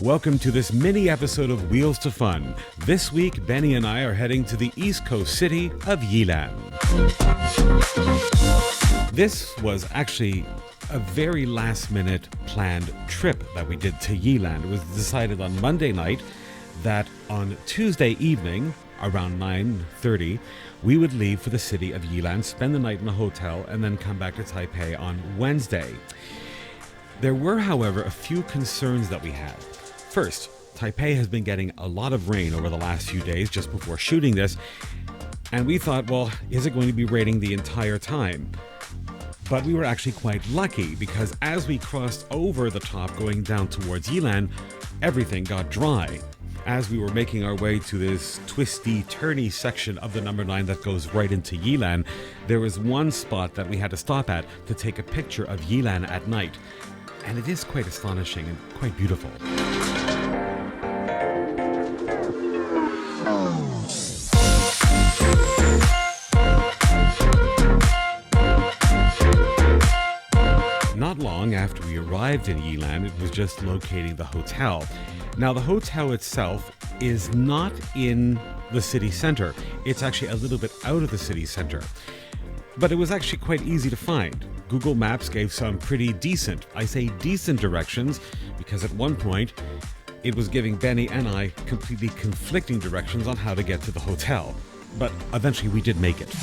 Welcome to this mini episode of Wheels to Fun. This week, Benny and I are heading to the east coast city of Yilan. This was actually a very last-minute planned trip that we did to Yilan. It was decided on Monday night that on Tuesday evening, around 9:30, we would leave for the city of Yilan, spend the night in a hotel, and then come back to Taipei on Wednesday. There were, however, a few concerns that we had. First, Taipei has been getting a lot of rain over the last few days just before shooting this, and we thought, well, is it going to be raining the entire time? But we were actually quite lucky because as we crossed over the top going down towards Yilan, everything got dry. As we were making our way to this twisty, turny section of the number 9 that goes right into Yilan, there was one spot that we had to stop at to take a picture of Yilan at night. And it is quite astonishing and quite beautiful. Not long after we arrived in Yilan, it was just locating the hotel. Now, the hotel itself is not in the city center. It's actually a little bit out of the city center. But it was actually quite easy to find. Google Maps gave some pretty decent, I say decent directions, because at one point it was giving Benny and I completely conflicting directions on how to get to the hotel. But eventually we did make it.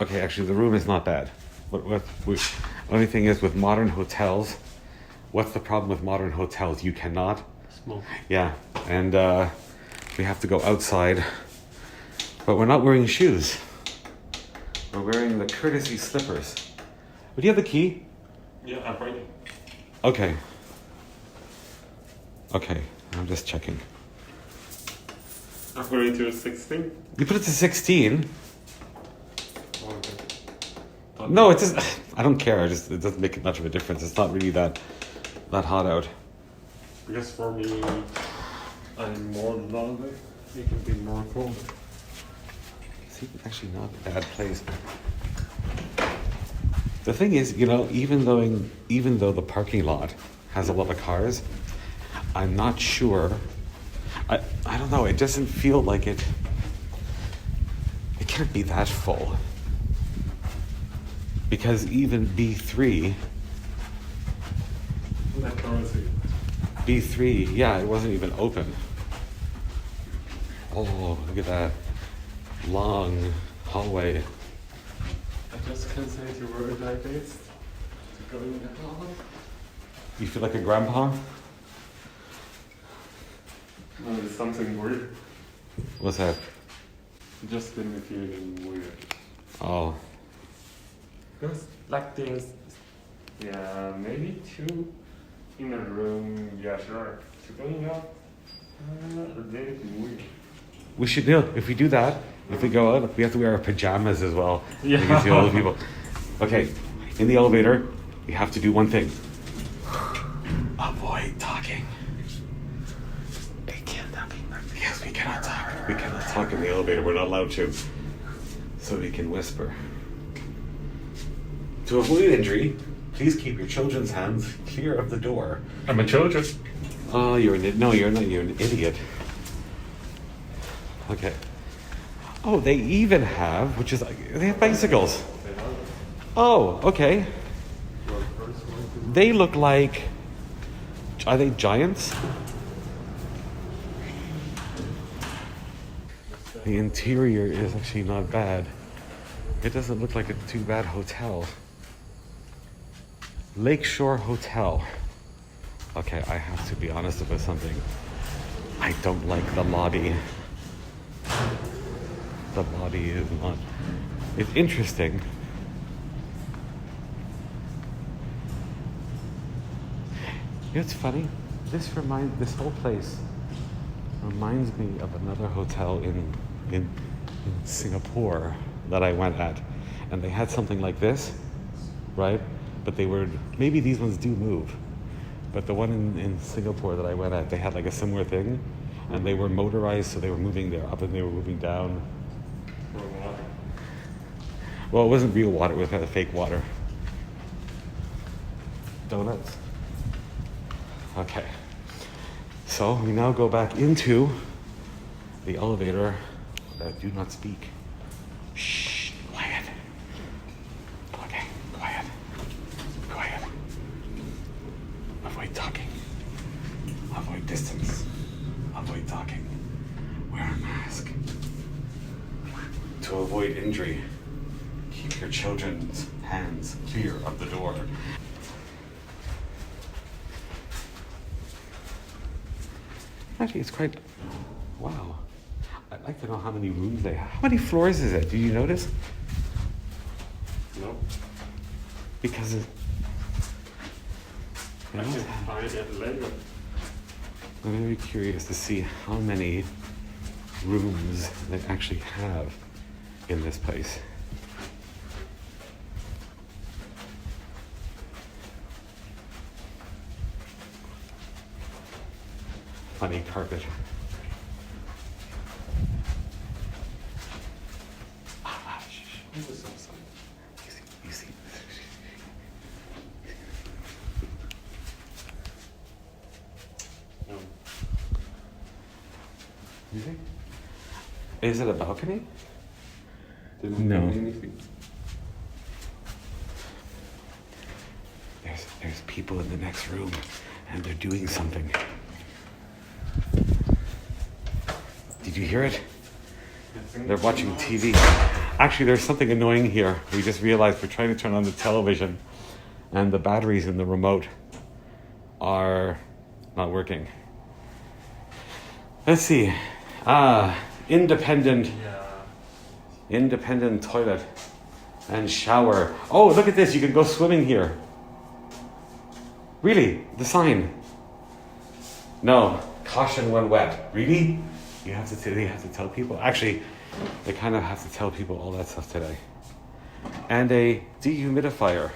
Okay, actually the room is not bad. Only thing is with modern hotels, what's the problem with modern hotels? You cannot smoke. Yeah, and we have to go outside, but we're not wearing shoes. We're wearing the courtesy slippers. Do you have the key? Yeah, I'm waiting. Okay, I'm just checking. I'm going to 16. You put it to 16? Oh, okay. No, it just, I don't care. It doesn't make much of a difference. It's not really that hot out. Because for me, I'm more lonely. It can be more cold. See, actually not a bad place. The thing is, you know, even though the parking lot has a lot of cars, I'm not sure. I don't know. It doesn't feel like it. It can't be that full. Because even B3, yeah, it wasn't even open. Oh, look at that long hallway. I just can't say to word like this. To go in the hall. You feel like a grandpa? No, it's something weird. What's that? Just been feeling weird. Oh, Because like this, yeah, maybe two in a room, yeah, sure. Two going up, a little bit weird. we should do. If we do that, if we go out, we have to wear our pajamas as well. Yeah. You can see all the people. Okay, in the elevator, we have to do one thing. Avoid talking. They can't talk. Yes, we cannot talk. We cannot talk in the elevator. We're not allowed to. So we can whisper. To avoid injury, please keep your children's hands clear of the door. I'm a children. Oh, you're no, you're not. You're an idiot. Okay. Oh, they even have, which is they have bicycles. Oh, okay. They look like. Are they giants? The interior is actually not bad. It doesn't look like a too bad hotel. Lakeshore Hotel. Okay, I have to be honest about something. I don't like the lobby. The lobby is not. It's interesting. It's funny. This whole place reminds me of another hotel in Singapore that I went at, and they had something like this, right? But they were maybe these ones do move, but the one in Singapore that I went at, they had like a similar thing, and they were motorized, so they were moving there up and they were moving down. Well, it wasn't real water; it was kind of fake water. Donuts. Okay. So we now go back into the elevator. Do not speak. Shh, quiet. Okay, quiet. Quiet. Avoid talking. Avoid distance. Avoid talking. Wear a mask. To avoid injury, keep your children's hands clear of the door. Actually, it's quite. Wow. I'd like to know how many rooms they have. How many floors is it? Did you notice? No. Because it. I can find it later. I'm very curious to see how many rooms they actually have in this place. Funny carpet. You see. No. You see? Is it a balcony? Didn't No. do anything. There's people in the next room, and they're doing something. Did you hear it? They're watching TV. Actually, there's something annoying here. We just realized we're trying to turn on the television, and the batteries in the remote are not working. Let's see. Independent toilet and shower. Oh, look at this. You can go swimming here. Really? The sign. No. Caution when wet. Really? They have to tell people. Actually, they kind of have to tell people all that stuff today. And a dehumidifier.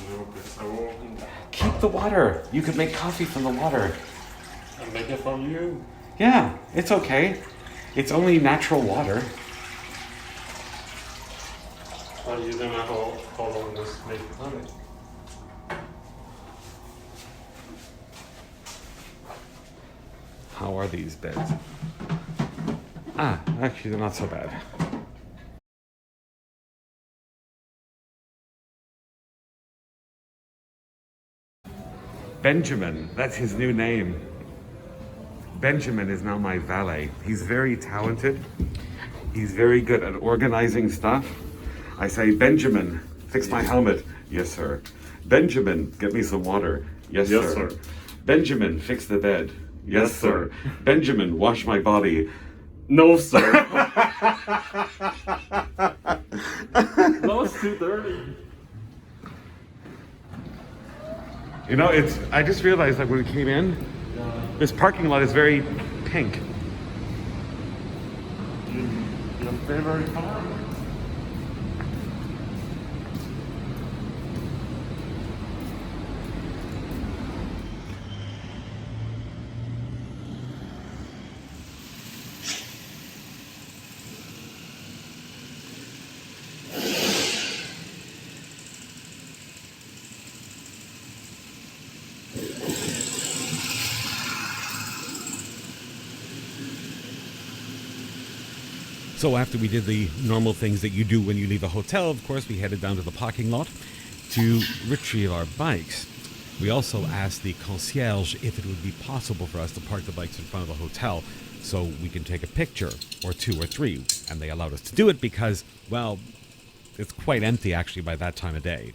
No, because I won't. Keep the water. You could make coffee from the water. I make it from you. Yeah, it's okay. It's only natural water. But you don't know how long this make honey. How are these beds? Actually, they're not so bad. Benjamin, that's his new name. Benjamin is now my valet. He's very talented. He's very good at organizing stuff. I say, Benjamin, fix my helmet. Yes, sir. Benjamin, get me some water. Yes, Yes, sir. sir. Benjamin, fix the bed. Yes, sir. Benjamin, wash my body. No, sir. No, it's too dirty. You know, I just realized that when we came in, this parking lot is very pink. Your favorite color? So after we did the normal things that you do when you leave a hotel, of course, we headed down to the parking lot to retrieve our bikes. We also asked the concierge if it would be possible for us to park the bikes in front of the hotel so we can take a picture, or 2 or 3. And they allowed us to do it because, well, it's quite empty actually by that time of day.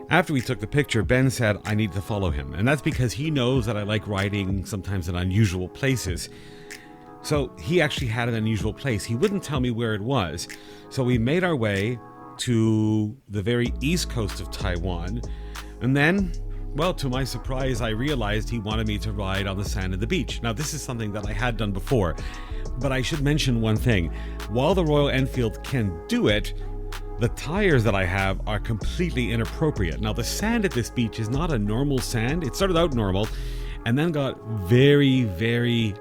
After we took the picture, Ben said I need to follow him, and that's because he knows that I like riding sometimes in unusual places. So he actually had an unusual place. He wouldn't tell me where it was. So we made our way to the very east coast of Taiwan, and then, well, to my surprise, I realized he wanted me to ride on the sand of the beach. Now, this is something that I had done before, but I should mention one thing. While the Royal Enfield can do it, the tires that I have are completely inappropriate. Now, the sand at this beach is not a normal sand. It started out normal and then got very, very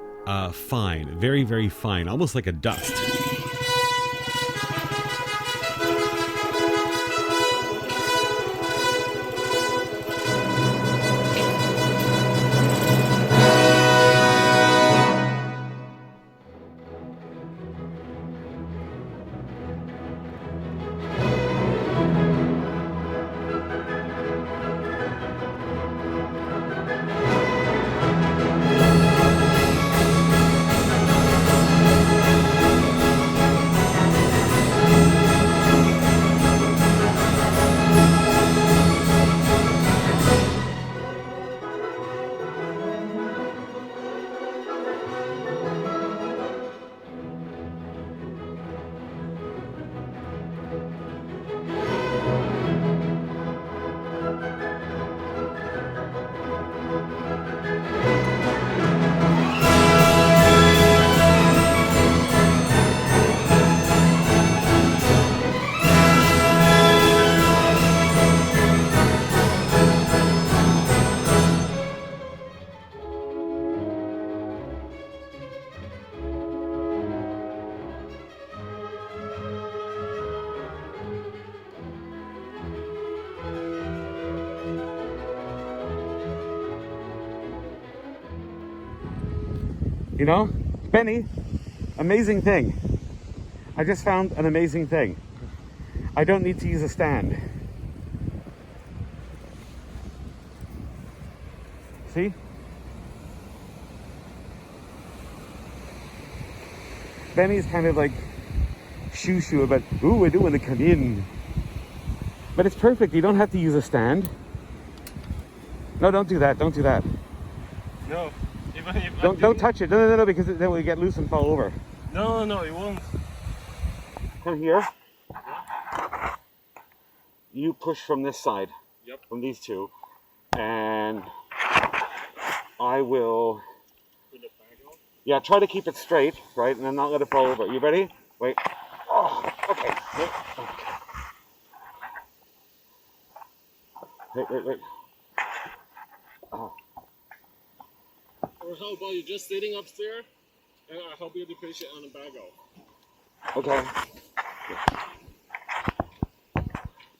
fine. Very, very fine, almost like a dust. You know, Benny, amazing thing. I just found an amazing thing. I don't need to use a stand. See? Benny's kind of like shoo-shoo about, ooh, I do want to come in. But it's perfect. You don't have to use a stand. No, don't do that. Don't do that. No. Don't touch it. No, because then we get loose and fall over. No, it won't. Come here. You push from this side. Yep. From these two. And I will... Put the bag on? Yeah, try to keep it straight, right? And then not let it fall over. You ready? Wait. Oh, okay. Wait. Oh. Or how about you just sitting upstairs and I'll help you to push it on the bag out. Okay.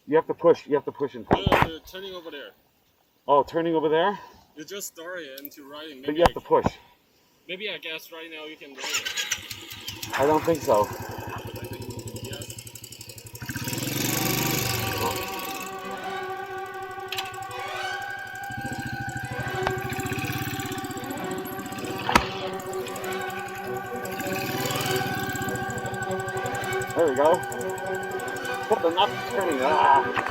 You have to push. You have to push in front. No, turning over there. Oh, turning over there? You just start it and to right. But you have to push. Maybe I guess right now you can ride it. I don't think so. Yes. There we go. Put the nut turning. Ah.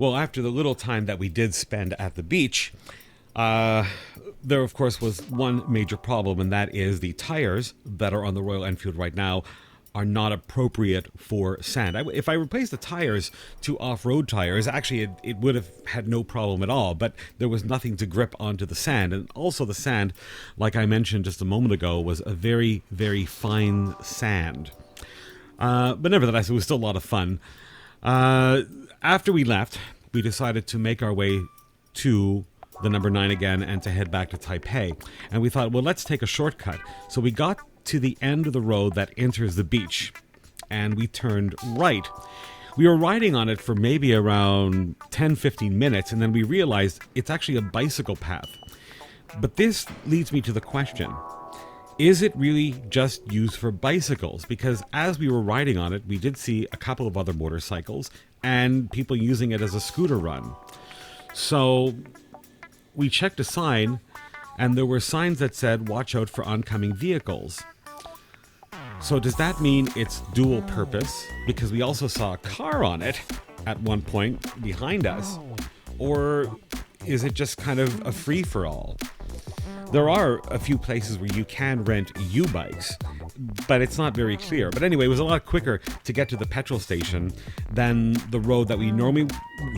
Well, after the little time that we did spend at the beach, there, of course, was one major problem, and that is the tires that are on the Royal Enfield right now are not appropriate for sand. If I replaced the tires to off-road tires, actually it would have had no problem at all, but there was nothing to grip onto the sand. And also the sand, like I mentioned just a moment ago, was a very, very fine sand. But nevertheless, it was still a lot of fun. After we left, we decided to make our way to the number 9 again and to head back to Taipei. And we thought, well, let's take a shortcut. So we got to the end of the road that enters the beach, and we turned right. We were riding on it for maybe around 10-15 minutes, and then we realized it's actually a bicycle path. But this leads me to the question, is it really just used for bicycles? Because as we were riding on it, we did see a couple of other motorcycles and people using it as a scooter run. So we checked a sign, and there were signs that said, watch out for oncoming vehicles. So does that mean it's dual purpose? Because we also saw a car on it at one point behind us. Or is it just kind of a free-for-all? There are a few places where you can rent U-bikes, but it's not very clear. But anyway, it was a lot quicker to get to the petrol station than the road that we normally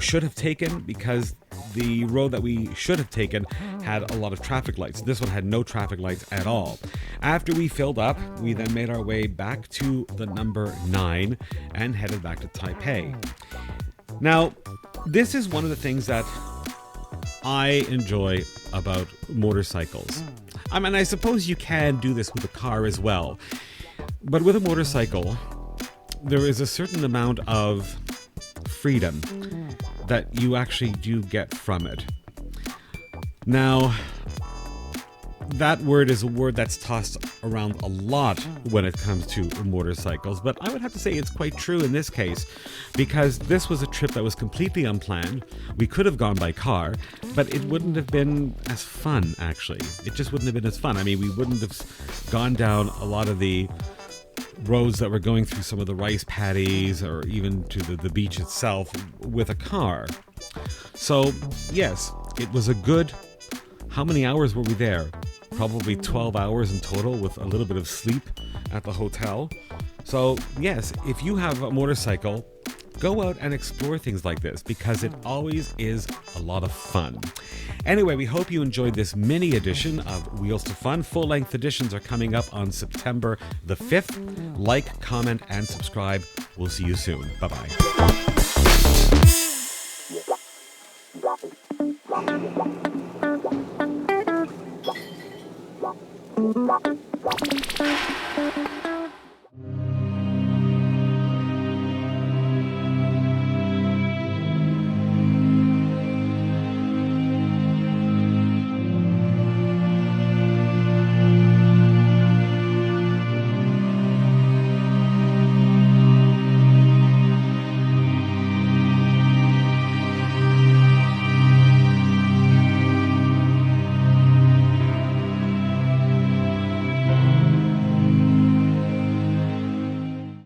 should have taken, because the road that we should have taken had a lot of traffic lights. This one had no traffic lights at all. After we filled up, we then made our way back to the number 9 and headed back to Taipei. Now, this is one of the things that I enjoy about motorcycles. I mean, I suppose you can do this with a car as well. But with a motorcycle, there is a certain amount of freedom that you actually do get from it. Now, that word is a word that's tossed around a lot when it comes to motorcycles, but I would have to say it's quite true in this case, because this was a trip that was completely unplanned. We could have gone by car, but it wouldn't have been as fun, actually. It just wouldn't have been as fun. I mean, we wouldn't have gone down a lot of the roads that were going through some of the rice paddies or even to the beach itself with a car. So, yes, it was a good... How many hours were we there? Probably 12 hours in total with a little bit of sleep at the hotel. So, yes, if you have a motorcycle, go out and explore things like this because it always is a lot of fun. Anyway, we hope you enjoyed this mini edition of Wheels to Fun. Full-length editions are coming up on September the 5th. Like, comment, and subscribe. We'll see you soon. Bye-bye.